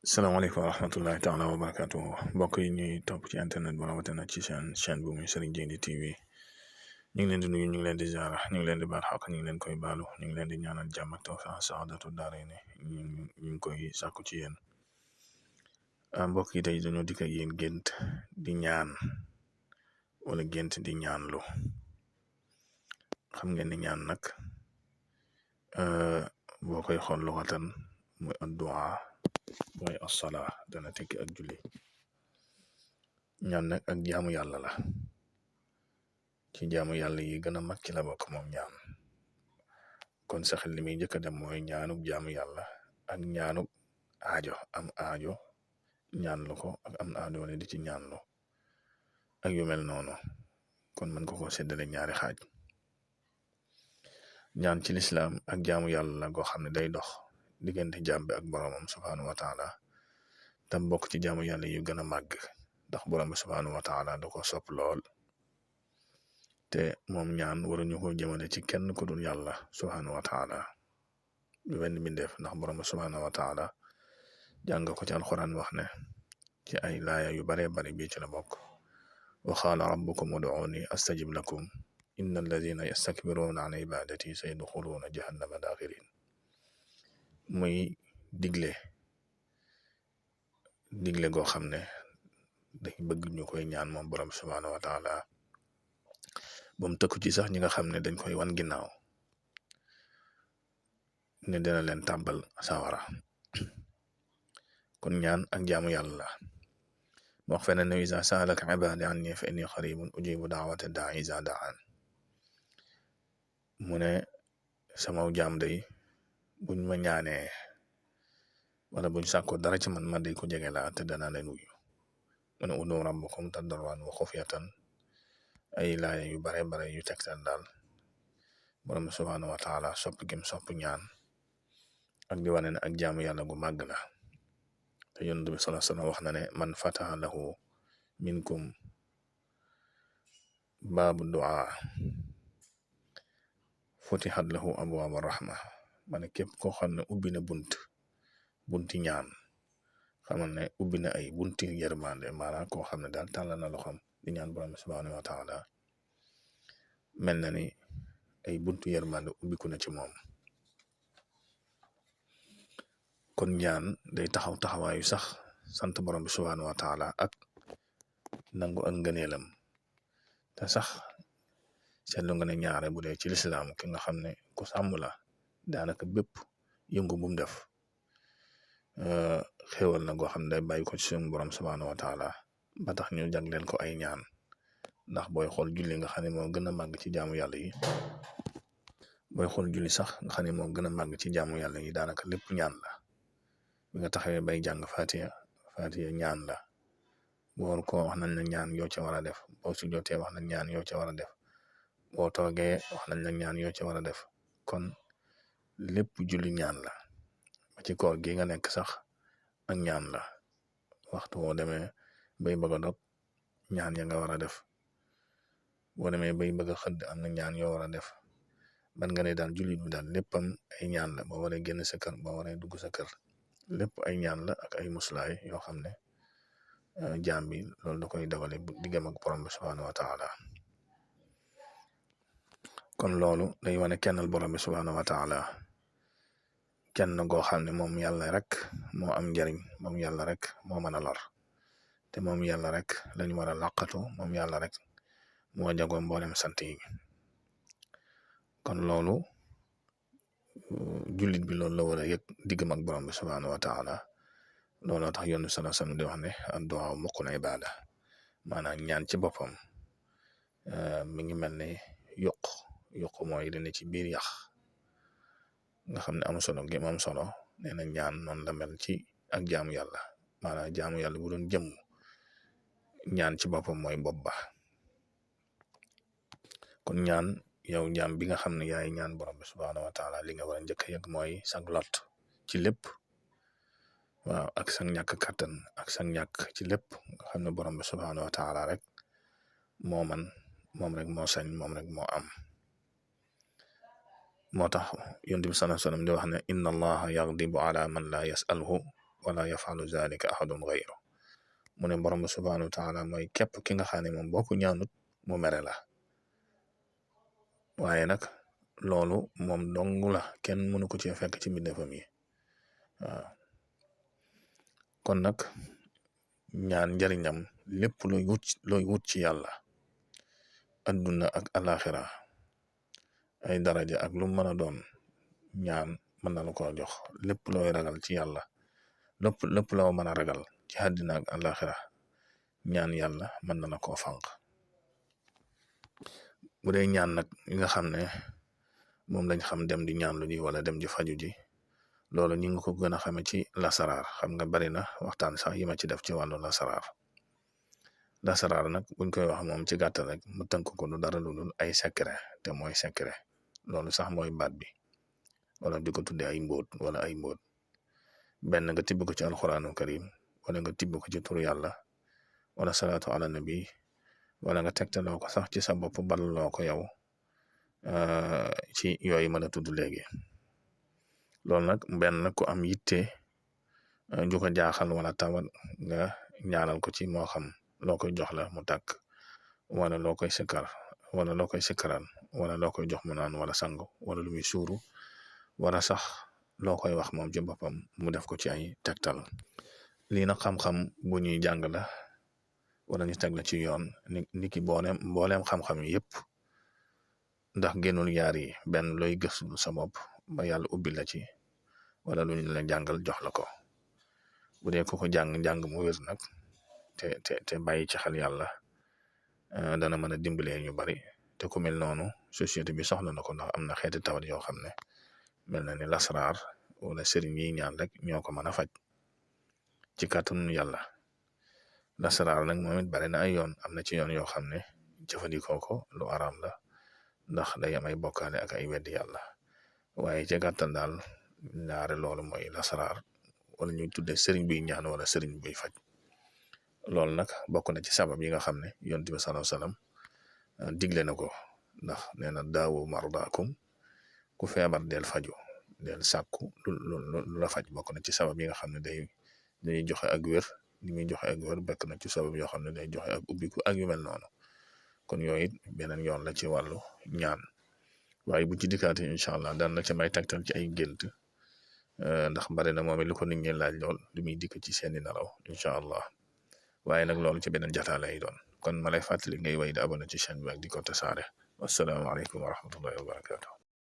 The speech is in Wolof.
salaamaaleykum wa rahmatullahi taala wa barakatuhu mbokk yi ñuy topp ci internet bu rawatina ci seen chaîne bu muy Serigne Djily TV ñu ngi leen di nuyu ñu ngi leen di ziara ñu ngi leen di baal xaq ñu ngi leen koy baalu ñu ngi leen di ñaanal jàmm ak tawfiq saadatu daarayni ñu ngi koy sàkku ci yéen mbokk yi tey dañoo dikk ak yéen gént di ñaan wala gént di ñaanlu xam ngeen ni ñaan nag boo koy xool luxatan mooy addu'a mooy assalaa dana tekki ak julli ñaan nag ak jaamu yàlla la ci jaamu yàlla yi gën a mag ci la bokk moom ñaan kon sa xel li muy njëkk a dem mooy ñaanuk jaamu yàlla ak ñaanuk aajo am aajo ñaan lu ko ak am aajo wala di ci ñaanlu ak yu mel noonu kon mën ko séddale ñaari xaaj ñaan ci lislaam ak jaamu yàlla la goo xam ne day dox diggante jaam bi ak boromam subhaanahu wa taala tam bokk ci jaamu yàlla yu gën a màgg ndax borom bi subhaanahu wa taala da ko sopp lool te moom ñaan waruñu ko jëmale ci kenn ku dul yàlla subhaanahu wa taala lu wenn mbindeef ndax borom bi subhaanahu wa taala jàng ko ci alxuraan wax ne ci ay laaya yu bare bari bii ci la bokk wa qaala rabbukum ud'uuni astajib lakum inna alladina yastakbiruuna an ibadati sayadxuluuna jahannama daaxirin muy digle goo xam ne day bëgg ñu koy ñaan moom borom subhaanahu wa taala ba mu tëkku ci sax ñi nga xam ne dañ koy wan ginnaaw ne dina leen tàbbal sawara kon ñaan ak jaamu yàlla wax fene ne iza saalaka ibaadi anni fa inni qaribun ujibu daawata daa iza daan mu ne sama jaam day buñ ma ñaanee wala buñ sàkko dara ci man ma day ko jege laa te dana leen wuyu mu ne ud'u rabbakum tadarruan wa xufyatan ay laaya yu bare bare yu tegtal daal borom subhaanahu wa taala sopp gim sopp ñaan ak di wane ne ak jaamu yàlla gu màgg la te yonent bi sallallahu alayhi wasallam wax na ne man fataha lahu minkum baabu du'a futihat lahu abwaabu rahma ma ne képp koo xam ne ubbi na bunti ñaan xamal ne ubbi na ay bunti yërmande maanaam koo xam ne daal tàllal na loxoom di ñaan borom subhaanahu wa taala mel na ni ay buntu yërmande ubbiku na ci moom kon ñaan day taxawaayu sax sant borom bi subhaanahu wa taala ak nangu ak ngëneelam te sax seetlu nga ne ñaare bu dee ci lislaam ki nga xam ne ku sàmm la daanaka bépp yëngu bu mu def xéwal na goo xam ne day bàyyi ko ci suñu borom subhaanahu wa taala ba tax ñu jagleel ko ay ñaan ndax booy xool julli nga xam ne moo gën a màgg ci jaamu yàlla yi booy xool julli sax nga xam ne moo gën a màgg ci jaamu yàlla yi daanaka lépp ñaan la bi nga taxawee bay jàng fatiha ñaan la boor ko wax nañ la ñaan yoo ca war a def boo su jotee wax nañ ñaan yoo ca war a def boo toogee wax nañ la ñaan yoo ca war a def kon lépp julli ñaan la ba ci koor gi nga nekk sax ak ñaan la waxtu woo demee bay bëgg a dog ñaan ya nga war a def boo demee bay bëgg a xëdd am na ñaan yoo war a def man nga ne daal julli bi daal léppam ay ñaan la boo waree génn sa kër boo waree dugg sa kër lépp ay ñaan la ak ay muslaay yoo xam ne jaam bi loolu da koy dawale diggam ak borom bi subhaanahu wa taala kon loolu day wane kennal borom bi subhaanahu wa taala kenn goo xam ne moom yàlla rek moo am njariñ moom yàlla rek moo mën a lor te moom yàlla rek lañu war a làqatu moom yàlla rek moo jagoo mboolem sant yi kon loolu jullit bi loolu la war a yëg diggam ak borom bi subhaanahu wa taala looloo tax yoonu sallallahu alayhi wasallam di wax ne addu'a muqul ibada maanaam ñaan ci boppam mi ngi mel ne yokk mooy dina ci biir yax nga xam ne am solo gi am solo nee na ñaan noonu la mel ci ak jaamu yàlla maanaam jaamu yàlla bu doon jëmm ñaan ci boppam mooy bopp ba kon ñaan yow jaam bi nga xam ne yaay ñaan borom bi subhaanahu wa taala li nga war a njëkk a yëg mooy sag lot ci lépp waaw ak sang ñàkk kàttan ak sang ñàkk ci lépp nga xam ne borom bi subhaanahu wa taala rek moo man moom rek moo sañ moom rek moo am moo tax yonent bi sallallahu alayhi wasallam di wax ne inna allaha yaghdibu ala man la yasaluhu wala yafalu zalika ahadun ghayru mu ne borom subhanahu wa taala mooy képp ki nga xam ne moom boo ko ñaanut mu mere la waaye nag loolu moom dong la kenn mënu ko ci fekk ci mbindeefam yi waaw kon nag ñaan njariñam lépp looy wut ci yàlla adduna ak alaxira ay daraja ak lu mën a doon ñaan mën na la ko jox lépp looy ragal ci yàlla lépp loo mën a ragal ci àddina ak alaxira ñaan yàlla mën na la koo fànq bu dee ñaan nag yi nga xam ne moom lañ xam dem di ñaan lu ji wala dem di faju ji loolu ñi nga ko gën a xame ci lasaraar xam nga bari na waxtaan sax yi ma ci def ci wàllu lasaraar nag buñ koy wax moom ci gàttal rek mu tënk ko lu dara lu dul ay secret te mooy secret loolu sax mooy baat bi wala di ko tuddee ay mbóot wala ay mbóot benn nga tibb ko ci alxuraanu karim wala nga tibb ko ci turu yàlla wala salaatu ala nabi wala nga tegtaloo ko sax ci sa bopp ballaloo ko yow ci yooyu mën a tudd léegi loolu nag benn ku am yitte ju ko jaaxal wala tawat nga ñaanal ko ci moo xam loo koy jox la mu tàkk wala loo koy sikkar wala loo koy sikkaral wala loo koy jox mu naan wala sangu wala lu muy suuru wala sax loo koy wax moom ci boppam mu def ko ci ay tegtal lii nag xam-xam bu ñuy jàng la wala ñu teg la ci yoon ni ki mbooleem xam-xam yi yëpp ndax génnul yaar yi benn looy gëstu sa bopp ba yàlla ubbi la ci wala lu ñu la jàngal jox la ko bu dee ko jàng mu wér nag te bàyyi ci xel yàlla dana mën a dimbalee ñu bari te ku mel noonu société bi soxla na ko ndax am na xeeti tawat yoo xam ne mel na ni lasraar wala sëriñ yi ñaan rek ñoo ko mën a faj ci kàttanu yàlla lasraar nag moom it bari na ay yoon am na ci yoon yoo xam ne jëfandikoo ko lu araam la ndax day am ay bokkaale ak ay weddi yàlla waaye ci gàttal daal ñaare loolu mooy lasraar wala ñuy tuddee sëriñ buy ñaan wala sëriñ buy faj loolu nag bokk na ci sabab yi nga xam ne yonent bi sallallahu alayhi wasallam digle na ko ndax nee na daawu mardaakum ku feebar del faju del sàkku lu la faj bokk na ci sabab yi nga xam ne day joxe ak wér ni muy joxe ak wér bekk na ci sabab yoo xam ne day joxe ak ubbiku ak yu mel noonu kon yooyu it beneen yoon la ci wàllu ñaan waaye bu ci dikkaatee incha allah daan na ci may tegtal ci ay gént ndax bari na moom it lu ko nit ñi laaj lool lu muy dikk ci seeni nelaw incha allah waaye nag loolu ci beneen jataa lay doon kon ma lay fàttali ngay way di abonné ci chaîne bi ak di ko tasaare wasalaamaaleykum wa rahmatullahi wa barakatuh